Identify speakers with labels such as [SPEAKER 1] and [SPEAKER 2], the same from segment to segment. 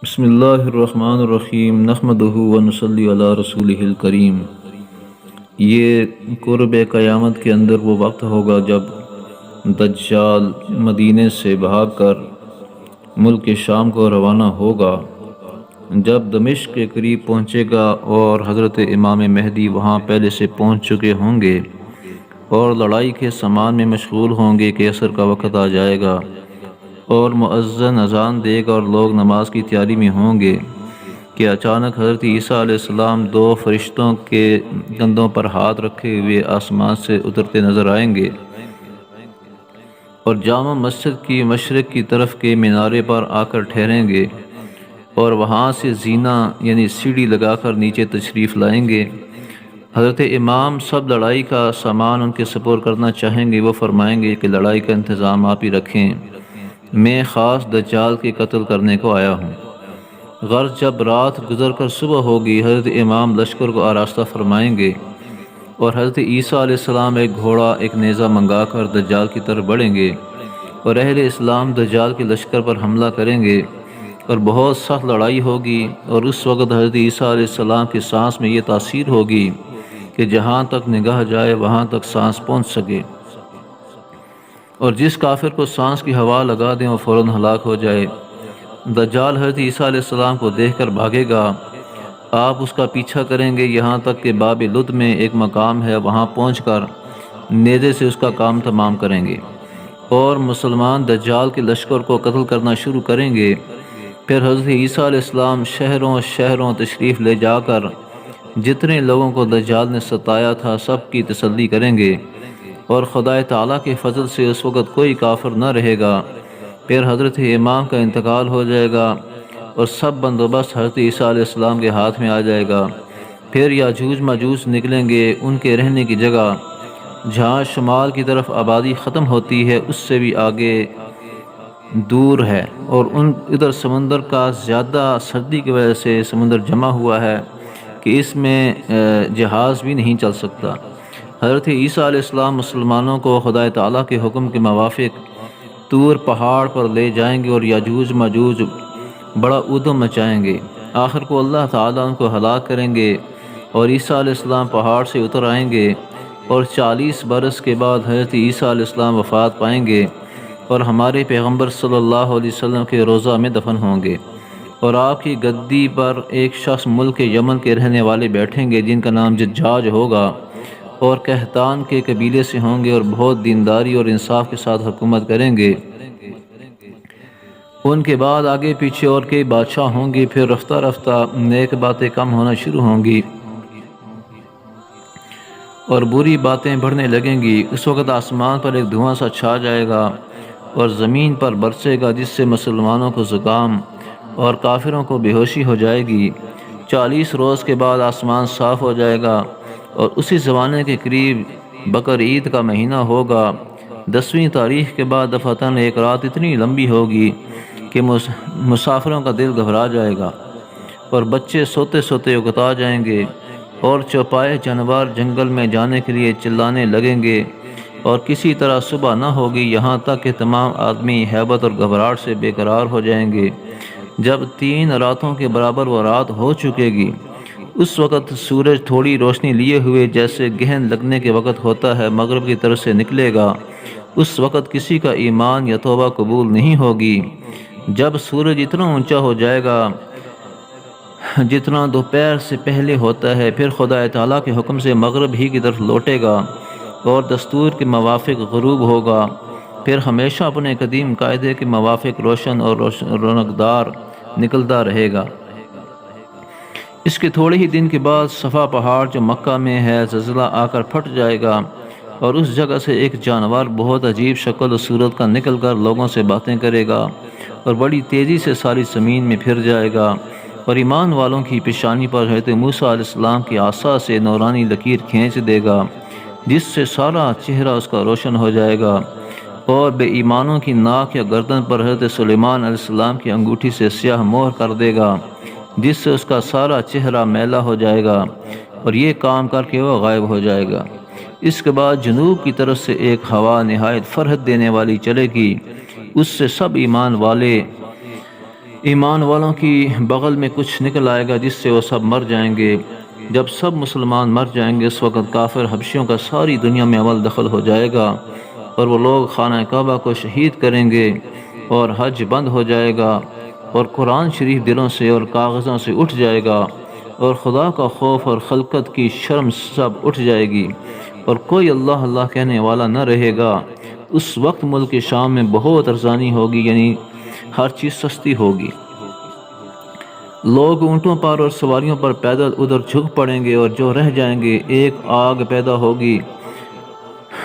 [SPEAKER 1] بسم اللہ الرحمن الرحیم نحمدہ ونصلی علی رسولہ الکریم۔ یہ قرب قیامت کے اندر وہ وقت ہوگا جب دجال مدینے سے بھاگ کر ملک شام کو روانہ ہوگا۔ جب دمشق کے قریب پہنچے گا اور حضرت امام مہدی وہاں پہلے سے پہنچ چکے ہوں گے اور لڑائی کے سامان میں مشغول ہوں گے کہ عصر کا وقت آ جائے گا اور مؤذن اذان دے گا اور لوگ نماز کی تیاری میں ہوں گے کہ اچانک حضرت عیسیٰ علیہ السلام دو فرشتوں کے کندھوں پر ہاتھ رکھے ہوئے آسمان سے اترتے نظر آئیں گے اور جامع مسجد کی مشرق کی طرف کے مینارے پر آ کر ٹھہریں گے اور وہاں سے زینہ یعنی سیڑھی لگا کر نیچے تشریف لائیں گے۔ حضرت امام سب لڑائی کا سامان ان کے سپرد کرنا چاہیں گے۔ وہ فرمائیں گے کہ لڑائی کا انتظام آپ ہی رکھیں، میں خاص دجال کے قتل کرنے کو آیا ہوں۔ غرض جب رات گزر کر صبح ہوگی، حضرت امام لشکر کو آراستہ فرمائیں گے اور حضرت عیسیٰ علیہ السلام ایک گھوڑا ایک نیزہ منگا کر دجال کی طرف بڑھیں گے اور اہل اسلام دجال کے لشکر پر حملہ کریں گے اور بہت سخت لڑائی ہوگی۔ اور اس وقت حضرت عیسیٰ علیہ السلام کی سانس میں یہ تاثیر ہوگی کہ جہاں تک نگاہ جائے وہاں تک سانس پہنچ سکے، اور جس کافر کو سانس کی ہوا لگا دیں وہ فوراً ہلاک ہو جائے۔ دجال حضرت عیسیٰ علیہ السلام کو دیکھ کر بھاگے گا، آپ اس کا پیچھا کریں گے یہاں تک کہ باب لد میں ایک مقام ہے، وہاں پہنچ کر نیزے سے اس کا کام تمام کریں گے اور مسلمان دجال کے لشکر کو قتل کرنا شروع کریں گے۔ پھر حضرت عیسیٰ علیہ السلام شہروں شہروں تشریف لے جا کر جتنے لوگوں کو دجال نے ستایا تھا سب کی تسلی کریں گے اور خدا تعالیٰ کے فضل سے اس وقت کوئی کافر نہ رہے گا۔ پھر حضرت امام کا انتقال ہو جائے گا اور سب بندوبست حضرت عیسیٰ علیہ السلام کے ہاتھ میں آ جائے گا۔ پھر یاجوج ماجوج نکلیں گے، ان کے رہنے کی جگہ جہاں شمال کی طرف آبادی ختم ہوتی ہے اس سے بھی آگے دور ہے، اور ادھر سمندر کا زیادہ سردی کی وجہ سے سمندر جمع ہوا ہے کہ اس میں جہاز بھی نہیں چل سکتا۔ حضرت عیسیٰ علیہ السلام مسلمانوں کو خدا تعالیٰ کے حکم کے موافق طور پہاڑ پر لے جائیں گے اور یاجوج ماجوج بڑا ادھم مچائیں گے۔ آخر کو اللہ تعالیٰ ان کو ہلاک کریں گے اور عیسیٰ علیہ السلام پہاڑ سے اتر آئیں گے اور 40 برس کے بعد حضرت عیسیٰ علیہ السلام وفات پائیں گے اور ہمارے پیغمبر صلی اللہ علیہ وسلم کے روضہ میں دفن ہوں گے، اور آپ کی گدی پر ایک شخص ملک یمن کے رہنے والے بیٹھیں گے جن کا نام ججاج ہوگا اور قحطان کے قبیلے سے ہوں گے اور بہت دینداری اور انصاف کے ساتھ حکومت کریں گے۔ ان کے بعد آگے پیچھے اور کئی بادشاہ ہوں گے، پھر رفتہ رفتہ نیک باتیں کم ہونا شروع ہوں گی اور بری باتیں بڑھنے لگیں گی۔ اس وقت آسمان پر ایک دھواں سا چھا جائے گا اور زمین پر برسے گا جس سے مسلمانوں کو زکام اور کافروں کو بے ہوشی ہو جائے گی۔ 40 روز کے بعد آسمان صاف ہو جائے گا اور اسی زمانے کے قریب بقر عید کا مہینہ ہوگا۔ 10ویں تاریخ کے بعد دفعتاً ایک رات اتنی لمبی ہوگی کہ مسافروں کا دل گھبرا جائے گا اور بچے سوتے سوتے اکتا جائیں گے اور چوپائے جانور جنگل میں جانے کے لیے چلانے لگیں گے اور کسی طرح صبح نہ ہوگی، یہاں تک کہ تمام آدمی ہیبت اور گھبراہٹ سے بے قرار ہو جائیں گے۔ جب 3 راتوں کے برابر وہ رات ہو چکے گی، اس وقت سورج تھوڑی روشنی لیے ہوئے جیسے گہن لگنے کے وقت ہوتا ہے مغرب کی طرف سے نکلے گا۔ اس وقت کسی کا ایمان یا توبہ قبول نہیں ہوگی۔ جب سورج اتنا اونچا ہو جائے گا جتنا دوپہر سے پہلے ہوتا ہے، پھر خدا تعالیٰ کے حکم سے مغرب ہی کی طرف لوٹے گا اور دستور کے موافق غروب ہوگا، پھر ہمیشہ اپنے قدیم قاعدے کے موافق روشن اور رونقدار نکلتا رہے گا۔ اس کے تھوڑے ہی دن کے بعد صفا پہاڑ جو مکہ میں ہے زلزلہ آ کر پھٹ جائے گا اور اس جگہ سے ایک جانور بہت عجیب شکل و صورت کا نکل کر لوگوں سے باتیں کرے گا اور بڑی تیزی سے ساری زمین میں پھر جائے گا اور ایمان والوں کی پیشانی پر حضرت موسیٰ علیہ السلام کی عصا سے نورانی لکیر کھینچ دے گا جس سے سارا چہرہ اس کا روشن ہو جائے گا، اور بے ایمانوں کی ناک یا گردن پر حضرت سلیمان علیہ السلام کی انگوٹھی سے سیاہ مہر کر دے گا جس سے اس کا سارا چہرہ میلا ہو جائے گا اور یہ کام کر کے وہ غائب ہو جائے گا۔ اس کے بعد جنوب کی طرف سے ایک ہوا نہایت فرحت دینے والی چلے گی، اس سے سب ایمان والے ایمان والوں کی بغل میں کچھ نکل آئے گا جس سے وہ سب مر جائیں گے۔ جب سب مسلمان مر جائیں گے اس وقت کافر حبشیوں کا ساری دنیا میں عمل دخل ہو جائے گا، اور وہ لوگ خانہ کعبہ کو شہید کریں گے، اور حج بند ہو جائے گا، اور قرآن شریف دلوں سے اور کاغذوں سے اٹھ جائے گا، اور خدا کا خوف اور خلقت کی شرم سب اٹھ جائے گی، اور کوئی اللہ اللہ کہنے والا نہ رہے گا۔ اس وقت ملک شام میں بہت ارزانی ہوگی، یعنی ہر چیز سستی ہوگی۔ لوگ اونٹوں پر اور سواریوں پر پیدل ادھر جھک پڑیں گے، اور جو رہ جائیں گے ایک آگ پیدا ہوگی،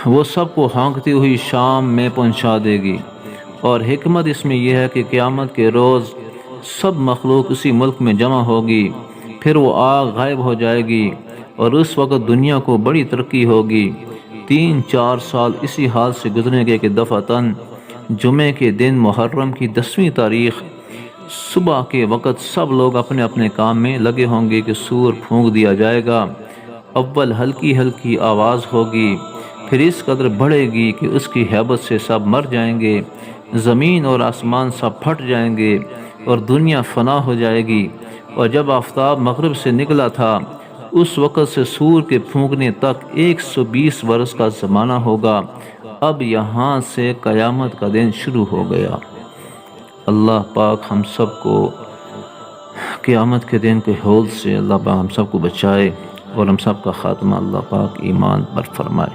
[SPEAKER 1] وہ سب کو ہانکتی ہوئی شام میں پہنچا دے گی۔ اور حکمت اس میں یہ ہے کہ قیامت کے روز سب مخلوق اسی ملک میں جمع ہوگی، پھر وہ آگ غائب ہو جائے گی، اور اس وقت دنیا کو بڑی ترقی ہوگی۔ 3-4 سال اسی حال سے گزریں گے کہ دفعتاً جمعے کے دن محرم کی 10ویں تاریخ صبح کے وقت سب لوگ اپنے اپنے کام میں لگے ہوں گے کہ سور پھونک دیا جائے گا۔ اول ہلکی ہلکی آواز ہوگی، پھر اس قدر بڑھے گی کہ اس کی ہیبت سے سب مر جائیں گے، زمین اور آسمان سب پھٹ جائیں گے، اور دنیا فنا ہو جائے گی۔ اور جب آفتاب مغرب سے نکلا تھا اس وقت سے سور کے پھونکنے تک 120 برس کا زمانہ ہوگا۔ اب یہاں سے قیامت کا دن شروع ہو گیا۔ اللہ پاک ہم سب کو قیامت کے دن کے ہول سے اللہ پاک ہم سب کو بچائے، اور ہم سب کا خاتمہ اللہ پاک ایمان پر فرمائے۔